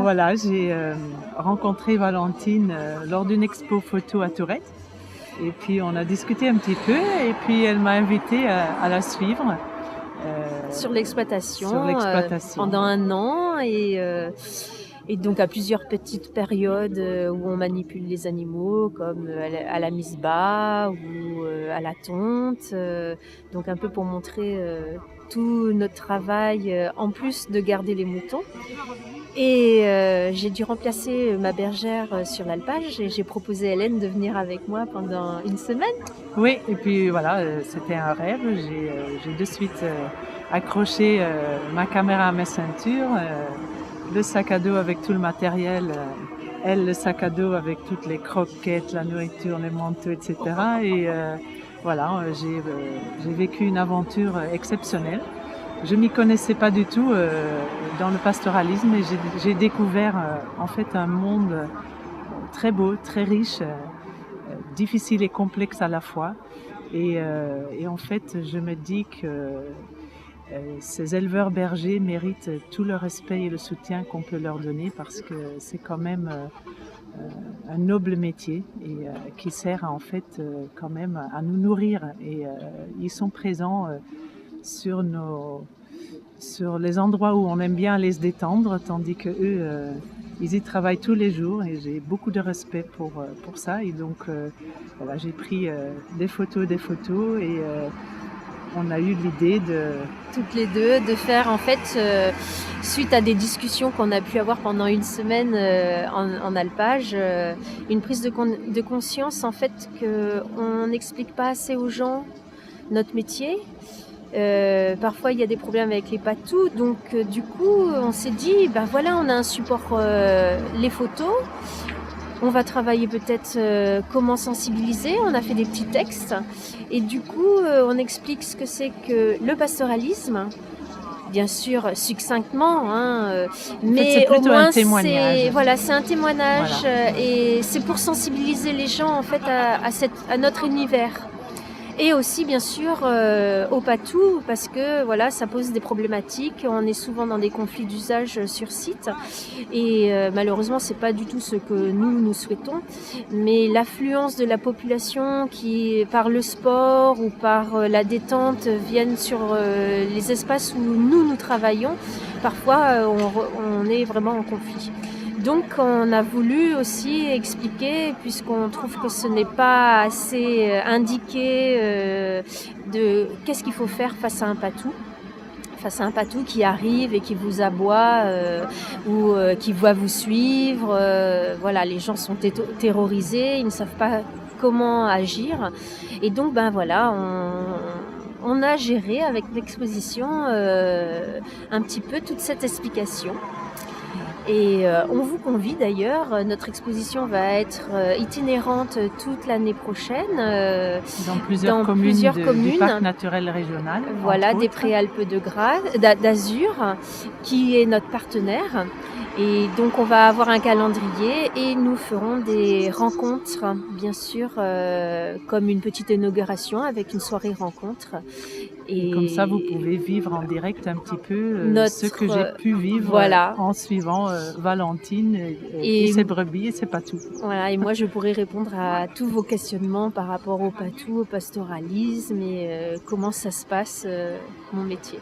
Voilà, j'ai rencontré Valentine lors d'une expo photo à Tourette. Et puis on a discuté un petit peu et puis elle m'a invitée à la suivre Sur l'exploitation, sur l'exploitation. pendant 1 an et donc à plusieurs petites périodes où on manipule les animaux comme à la mise bas ou à la tonte. Donc un peu pour montrer tout notre travail en plus de garder les moutons. Et j'ai dû remplacer ma bergère sur l'alpage et j'ai proposé à Hélène de venir avec moi pendant 1 semaine. Oui, et puis voilà, c'était un rêve. J'ai de suite accroché ma caméra à ma ceinture, le sac à dos avec tout le matériel, elle le sac à dos avec toutes les croquettes, la nourriture, les manteaux, etc. Et voilà, j'ai vécu une aventure exceptionnelle. Je m'y connaissais pas du tout dans le pastoralisme et j'ai découvert en fait un monde très beau, très riche, difficile et complexe à la fois. Et en fait, je me dis que ces éleveurs bergers méritent tout le respect et le soutien qu'on peut leur donner parce que c'est quand même un noble métier et qui sert en fait quand même à nous nourrir. Et ils sont présents sur les endroits où on aime bien aller se détendre, tandis que eux, ils y travaillent tous les jours et j'ai beaucoup de respect pour ça. Et donc, voilà, j'ai pris des photos et on a eu l'idée Toutes les deux, de faire en fait, suite à des discussions qu'on a pu avoir pendant 1 semaine en alpage, une prise de conscience en fait qu'on n'explique pas assez aux gens notre métier. Parfois il y a des problèmes avec les patous, donc du coup on s'est dit voilà, on a un support, les photos, on va travailler peut-être comment sensibiliser, on a fait des petits textes et du coup on explique ce que c'est que le pastoralisme, bien sûr succinctement, mais c'est au plutôt moins un témoignage. c'est un témoignage. Voilà. Et c'est pour sensibiliser les gens en fait à notre univers. Et aussi bien sûr au patou, parce que voilà, ça pose des problématiques. On est souvent dans des conflits d'usage sur site et malheureusement c'est pas du tout ce que nous souhaitons. Mais l'affluence de la population qui par le sport ou par la détente viennent sur les espaces où nous travaillons, parfois on est vraiment en conflit. Donc on a voulu aussi expliquer, puisqu'on trouve que ce n'est pas assez indiqué de qu'est-ce qu'il faut faire face à un patou qui arrive et qui vous aboie ou qui va vous suivre. Voilà, les gens sont terrorisés, ils ne savent pas comment agir. Et donc voilà, on a géré avec l'exposition un petit peu toute cette explication. Et on vous convie d'ailleurs, notre exposition va être itinérante toute l'année prochaine Dans plusieurs communes du parc naturel régional. Voilà, des Préalpes d'Azur, qui est notre partenaire. Et donc on va avoir un calendrier et nous ferons des rencontres, bien sûr, comme une petite inauguration avec une soirée rencontre. Et comme ça, vous pouvez vivre en direct un petit peu ce que j'ai pu vivre en suivant Valentine et ses brebis et ses patous. Voilà, et moi je pourrai répondre à tous vos questionnements par rapport au patou, au pastoralisme et comment ça se passe, mon métier.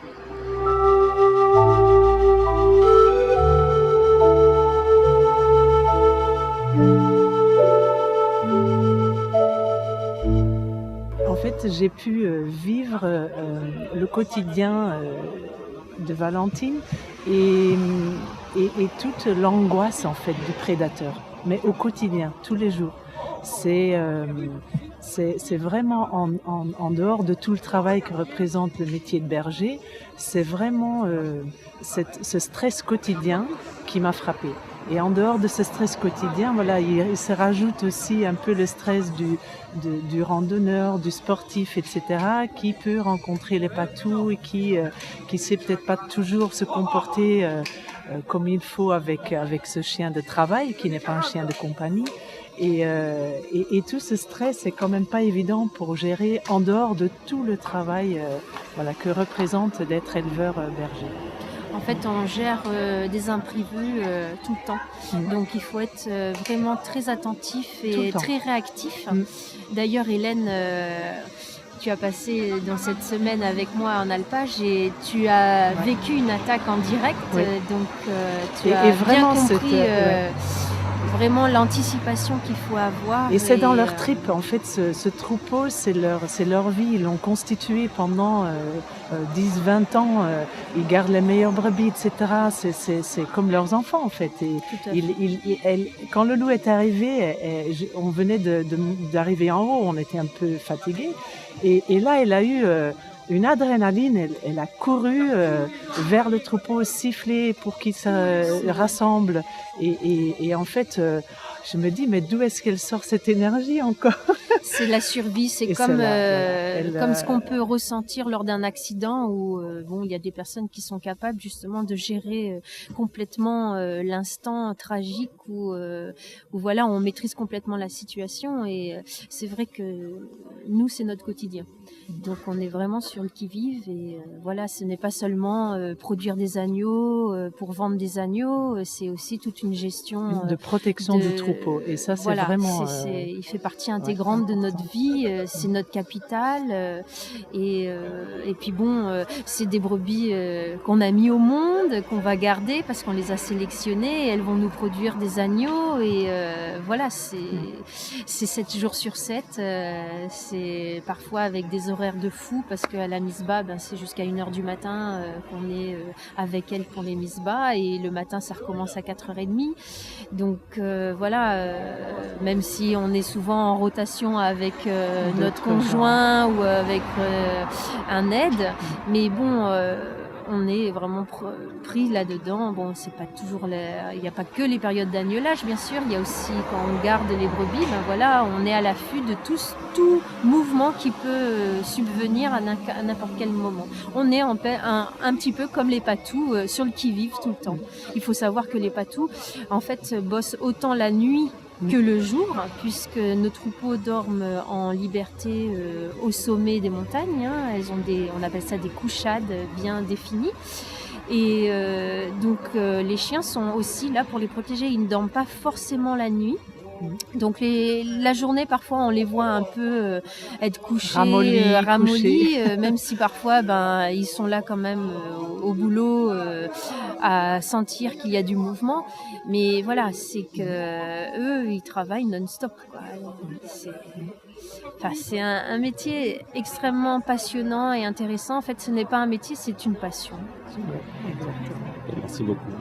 En fait, j'ai pu vivre le quotidien de Valentine et toute l'angoisse en fait du prédateur, mais au quotidien, tous les jours. C'est vraiment en dehors de tout le travail que représente le métier de berger, c'est vraiment ce stress quotidien qui m'a frappée. Et en dehors de ce stress quotidien, voilà, il se rajoute aussi un peu le stress du randonneur, du sportif, etc., qui peut rencontrer les patous et qui sait peut-être pas toujours se comporter comme il faut avec ce chien de travail, qui n'est pas un chien de compagnie. Et tout ce stress, c'est quand même pas évident pour gérer en dehors de tout le travail que représente d'être éleveur berger. En fait, on gère des imprévus tout le temps. Donc, il faut être vraiment très attentif et très réactif. D'ailleurs, Hélène, tu as passé dans cette semaine avec moi en alpage et tu as vécu une attaque en direct. Donc, tu as vraiment bien compris vraiment l'anticipation qu'il faut avoir. Et c'est dans leur trip, en fait, ce troupeau, c'est leur vie. Ils l'ont constitué pendant 10-20 ans. Ils gardent les meilleures brebis, etc. C'est comme leurs enfants, en fait. Et quand le loup est arrivé, on venait d'arriver en haut, on était un peu fatigués. Et là, elle a eu une adrénaline, elle a couru vers le troupeau, sifflé pour qu'il se rassemble. Et en fait, je me dis, mais d'où est-ce qu'elle sort cette énergie encore? C'est la survie, c'est comme ce qu'on peut ressentir lors d'un accident où il y a des personnes qui sont capables justement de gérer complètement l'instant tragique où voilà, on maîtrise complètement la situation et c'est vrai que nous, c'est notre quotidien. Donc on est vraiment sur le qui-vive et voilà, ce n'est pas seulement produire des agneaux pour vendre des agneaux, c'est aussi toute une gestion de protection du troupeau. Et ça, c'est vraiment... il fait partie intégrante de notre vie, c'est notre capital et puis c'est des brebis qu'on a mis au monde, qu'on va garder parce qu'on les a sélectionnées, elles vont nous produire des agneaux et voilà, c'est 7 jours sur 7, c'est parfois avec des horaires de fou parce qu'à la misbah, c'est jusqu'à 1h du matin qu'on est avec elles pour les misbahs et le matin ça recommence à 4h30. Donc même si on est souvent en rotation avec notre conjoint ou avec un aide, mais on est vraiment pris là-dedans. Bon, c'est pas toujours il n'y a pas que les périodes d'agnelage, bien sûr. Il y a aussi quand on garde les brebis, on est à l'affût de tout mouvement qui peut subvenir à n'importe quel moment. On est un petit peu comme les patous sur le qui-vive tout le temps. Il faut savoir que les patous, en fait, bossent autant la nuit que le jour, puisque nos troupeaux dorment en liberté au sommet des montagnes. Elles ont on appelle ça des couchades bien définies. Et donc les chiens sont aussi là pour les protéger. Ils ne dorment pas forcément la nuit. Donc la journée, parfois, on les voit un peu être couchés, ramollis, même si parfois, ils sont là quand même au boulot à sentir qu'il y a du mouvement. Mais voilà, c'est que eux, ils travaillent non-stop, quoi. C'est un métier extrêmement passionnant et intéressant. En fait, ce n'est pas un métier, c'est une passion. Merci beaucoup.